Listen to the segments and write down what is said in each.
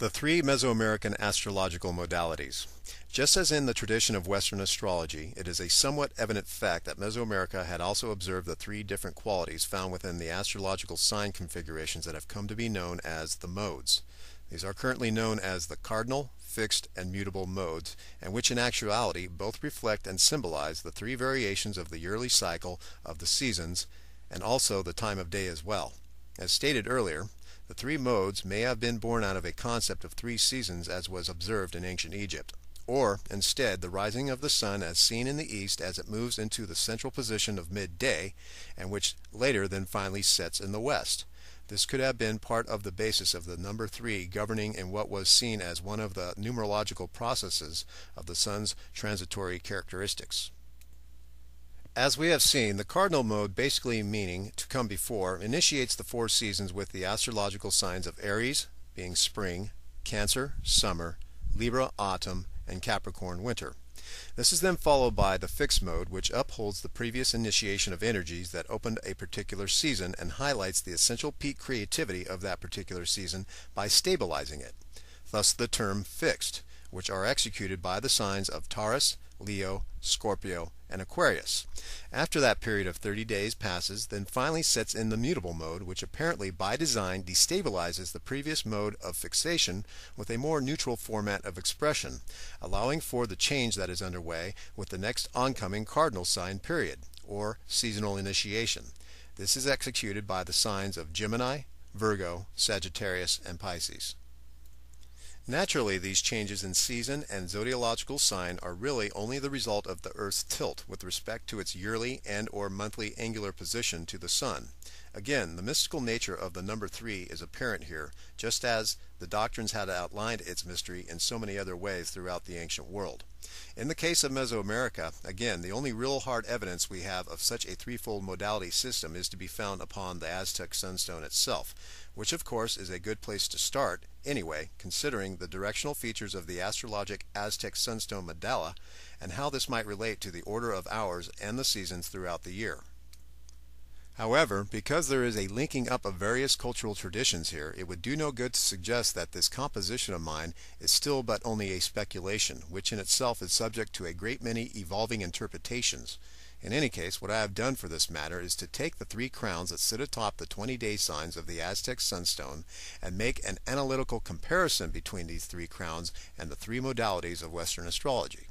The three Mesoamerican astrological modalities. Just as in the tradition of Western astrology, it is a somewhat evident fact that Mesoamerica had also observed the three different qualities found within the astrological sign configurations that have come to be known as the modes. These are currently known as the cardinal, fixed, and mutable modes, and which in actuality both reflect and symbolize the three variations of the yearly cycle of the seasons, and also the time of day as well. As stated earlier, the three modes may have been born out of a concept of three seasons as was observed in ancient Egypt, or instead the rising of the sun as seen in the east as it moves into the central position of midday, and which later then finally sets in the west. This could have been part of the basis of the number 3 governing in what was seen as one of the numerological processes of the sun's transitory characteristics. As we have seen, the cardinal mode, basically meaning to come before, initiates the 4 seasons with the astrological signs of Aries, being spring, Cancer, summer, Libra, autumn, and Capricorn, winter. This is then followed by the fixed mode, which upholds the previous initiation of energies that opened a particular season and highlights the essential peak creativity of that particular season by stabilizing it. Thus the term fixed, which are executed by the signs of Taurus, Leo, Scorpio, and Aquarius. After that period of 30 days passes, then finally sets in the mutable mode, which apparently by design destabilizes the previous mode of fixation with a more neutral format of expression, allowing for the change that is underway with the next oncoming cardinal sign period, or seasonal initiation. This is executed by the signs of Gemini, Virgo, Sagittarius, and Pisces. Naturally, these changes in season and zodiacal sign are really only the result of the Earth's tilt with respect to its yearly and/or monthly angular position to the Sun. Again, the mystical nature of the number 3 is apparent here, just as the doctrines had outlined its mystery in so many other ways throughout the ancient world. In the case of Mesoamerica, again, the only real hard evidence we have of such a threefold modality system is to be found upon the Aztec sunstone itself, which of course is a good place to start anyway, considering the directional features of the astrologic Aztec sunstone mandala and how this might relate to the order of hours and the seasons throughout the year. However, because there is a linking up of various cultural traditions here, it would do no good to suggest that this composition of mine is still but only a speculation, which in itself is subject to a great many evolving interpretations. In any case, what I have done for this matter is to take the 3 crowns that sit atop the 20-day signs of the Aztec sunstone and make an analytical comparison between these 3 crowns and the 3 modalities of Western astrology.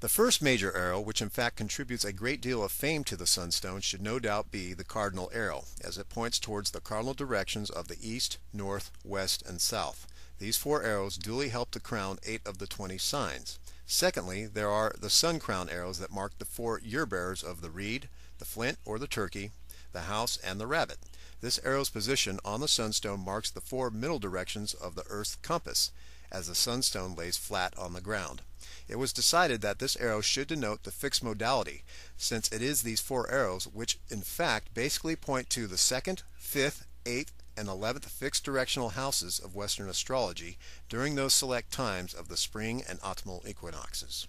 The first major arrow, which in fact contributes a great deal of fame to the sunstone, should no doubt be the cardinal arrow, as it points towards the cardinal directions of the east, north, west, and south. These 4 arrows duly help to crown 8 of the 20 signs. Secondly, there are the sun crown arrows that mark the 4 year-bearers of the reed, the flint or the turkey, the house, and the rabbit. This arrow's position on the sunstone marks the 4 middle directions of the Earth's compass, as the sunstone lays flat on the ground. It was decided that this arrow should denote the fixed modality, since it is these 4 arrows which in fact basically point to the 2nd, 5th, 8th, and 11th fixed directional houses of Western astrology during those select times of the spring and autumnal equinoxes.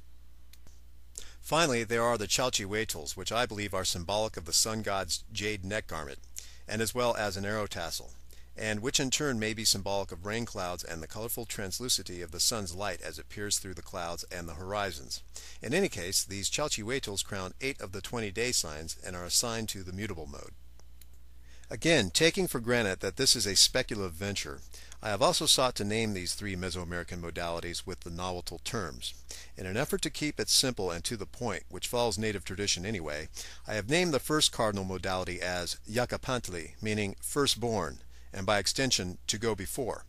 Finally, there are the chalchihuetls, which I believe are symbolic of the sun god's jade neck garment, and as well as an arrow tassel, and which in turn may be symbolic of rain clouds and the colorful translucity of the sun's light as it peers through the clouds and the horizons. In any case, these chalchihuetls crown 8 of the 20-day signs and are assigned to the mutable mode. Again, taking for granted that this is a speculative venture, I have also sought to name these 3 Mesoamerican modalities with the nahuatl terms. In an effort to keep it simple and to the point, which follows native tradition anyway, I have named the first cardinal modality as Yacapantli, meaning firstborn, and by extension, to go before.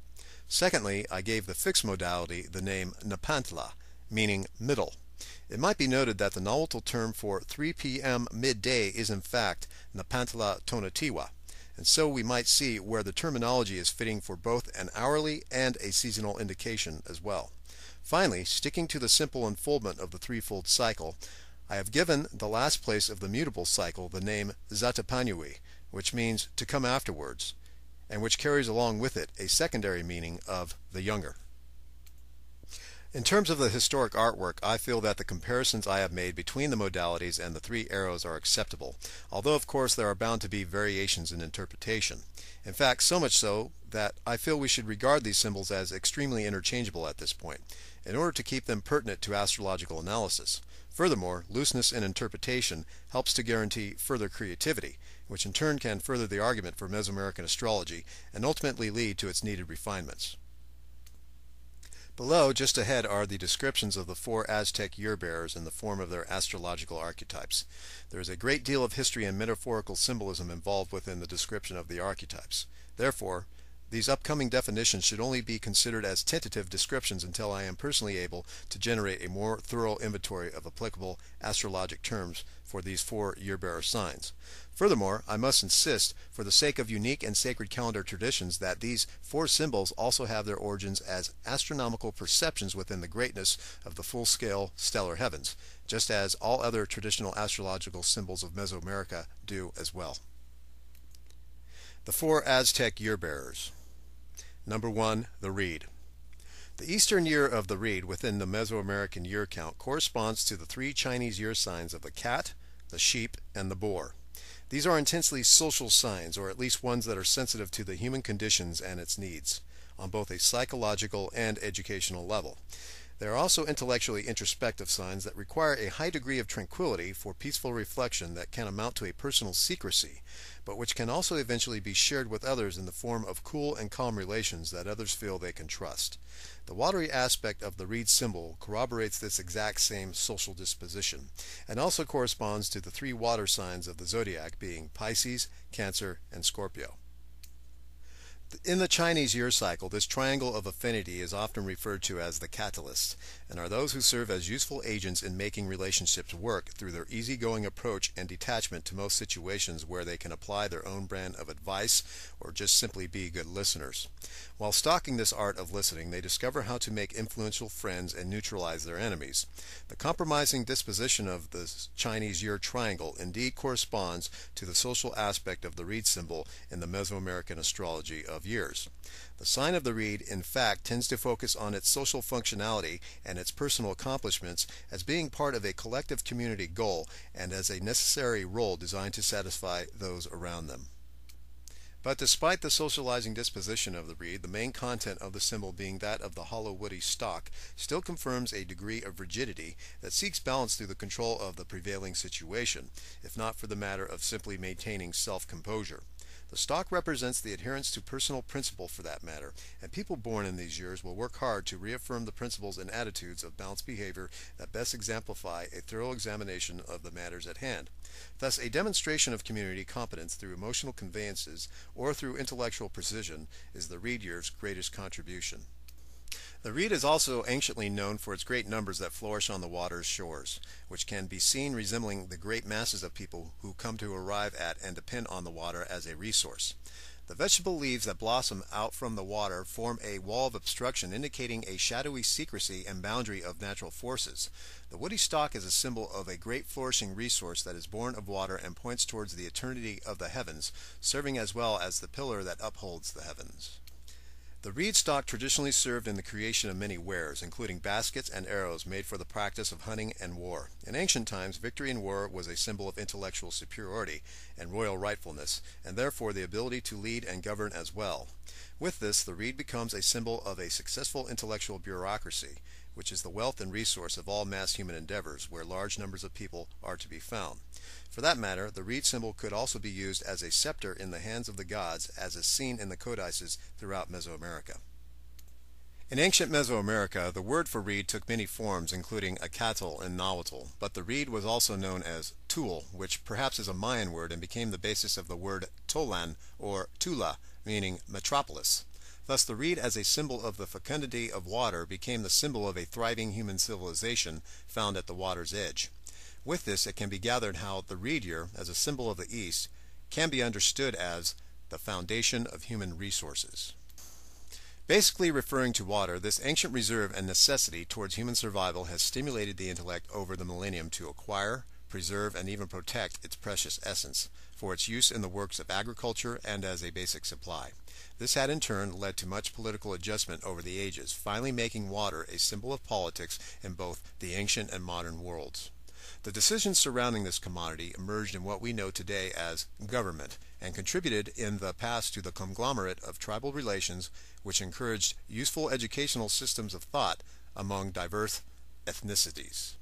Secondly, I gave the fixed modality the name Nepantla, meaning middle. It might be noted that the nahuatl term for 3 p.m. midday is in fact Nepantla Tonatiuh, and so we might see where the terminology is fitting for both an hourly and a seasonal indication as well. Finally, sticking to the simple unfoldment of the threefold cycle, I have given the last place of the mutable cycle the name Zatapanui, which means to come afterwards, and which carries along with it a secondary meaning of the younger. In terms of the historic artwork, I feel that the comparisons I have made between the modalities and the three arrows are acceptable, although of course there are bound to be variations in interpretation. In fact, so much so that I feel we should regard these symbols as extremely interchangeable at this point, in order to keep them pertinent to astrological analysis. Furthermore, looseness in interpretation helps to guarantee further creativity, which in turn can further the argument for Mesoamerican astrology and ultimately lead to its needed refinements. Below, just ahead, are the descriptions of the four Aztec year-bearers in the form of their astrological archetypes. There is a great deal of history and metaphorical symbolism involved within the description of the archetypes. Therefore, these upcoming definitions should only be considered as tentative descriptions until I am personally able to generate a more thorough inventory of applicable astrologic terms for these four year-bearer signs. Furthermore, I must insist, for the sake of unique and sacred calendar traditions, that these four symbols also have their origins as astronomical perceptions within the greatness of the full-scale stellar heavens, just as all other traditional astrological symbols of Mesoamerica do as well. The four Aztec year-bearers. Number 1, the reed. The eastern year of the reed within the Mesoamerican year count corresponds to the three Chinese year signs of the cat, the sheep, and the boar. These are intensely social signs, or at least ones that are sensitive to the human conditions and its needs, on both a psychological and educational level. They are also intellectually introspective signs that require a high degree of tranquility for peaceful reflection that can amount to a personal secrecy, but which can also eventually be shared with others in the form of cool and calm relations that others feel they can trust. The watery aspect of the reed symbol corroborates this exact same social disposition, and also corresponds to the three water signs of the Zodiac being Pisces, Cancer, and Scorpio. In the Chinese year cycle, this triangle of affinity is often referred to as the catalyst, and are those who serve as useful agents in making relationships work through their easygoing approach and detachment to most situations where they can apply their own brand of advice or just simply be good listeners. While stalking this art of listening, they discover how to make influential friends and neutralize their enemies. The compromising disposition of the Chinese year triangle indeed corresponds to the social aspect of the reed symbol in the Mesoamerican astrology of years. The sign of the reed, in fact, tends to focus on its social functionality and its personal accomplishments as being part of a collective community goal and as a necessary role designed to satisfy those around them. But despite the socializing disposition of the reed, the main content of the symbol being that of the hollow woody stalk still confirms a degree of rigidity that seeks balance through the control of the prevailing situation, if not for the matter of simply maintaining self-composure. The stalk represents the adherence to personal principle for that matter, and people born in these years will work hard to reaffirm the principles and attitudes of balanced behavior that best exemplify a thorough examination of the matters at hand. Thus, a demonstration of community competence through emotional conveyances or through intellectual precision is the reed year's greatest contribution. The reed is also anciently known for its great numbers that flourish on the water's shores, which can be seen resembling the great masses of people who come to arrive at and depend on the water as a resource. The vegetable leaves that blossom out from the water form a wall of obstruction indicating a shadowy secrecy and boundary of natural forces. The woody stalk is a symbol of a great flourishing resource that is born of water and points towards the eternity of the heavens, serving as well as the pillar that upholds the heavens. The reed stalk traditionally served in the creation of many wares, including baskets and arrows made for the practice of hunting and war. In ancient times, victory in war was a symbol of intellectual superiority and royal rightfulness, and therefore the ability to lead and govern as well. With this, the reed becomes a symbol of a successful intellectual bureaucracy, which is the wealth and resource of all mass human endeavors where large numbers of people are to be found. For that matter, the reed symbol could also be used as a scepter in the hands of the gods, as is seen in the codices throughout Mesoamerica. In ancient Mesoamerica, the word for reed took many forms, including acatl and nahuatl, but the reed was also known as tul, which perhaps is a Mayan word and became the basis of the word tolan or tula, meaning metropolis. Thus, the reed as a symbol of the fecundity of water became the symbol of a thriving human civilization found at the water's edge. With this, it can be gathered how the reed year, as a symbol of the East, can be understood as the foundation of human resources. Basically referring to water, this ancient reserve and necessity towards human survival has stimulated the intellect over the millennium to acquire, preserve, and even protect its precious essence, for its use in the works of agriculture and as a basic supply. This had in turn led to much political adjustment over the ages, finally making water a symbol of politics in both the ancient and modern worlds. The decisions surrounding this commodity emerged in what we know today as government, and contributed in the past to the conglomerate of tribal relations which encouraged useful educational systems of thought among diverse ethnicities.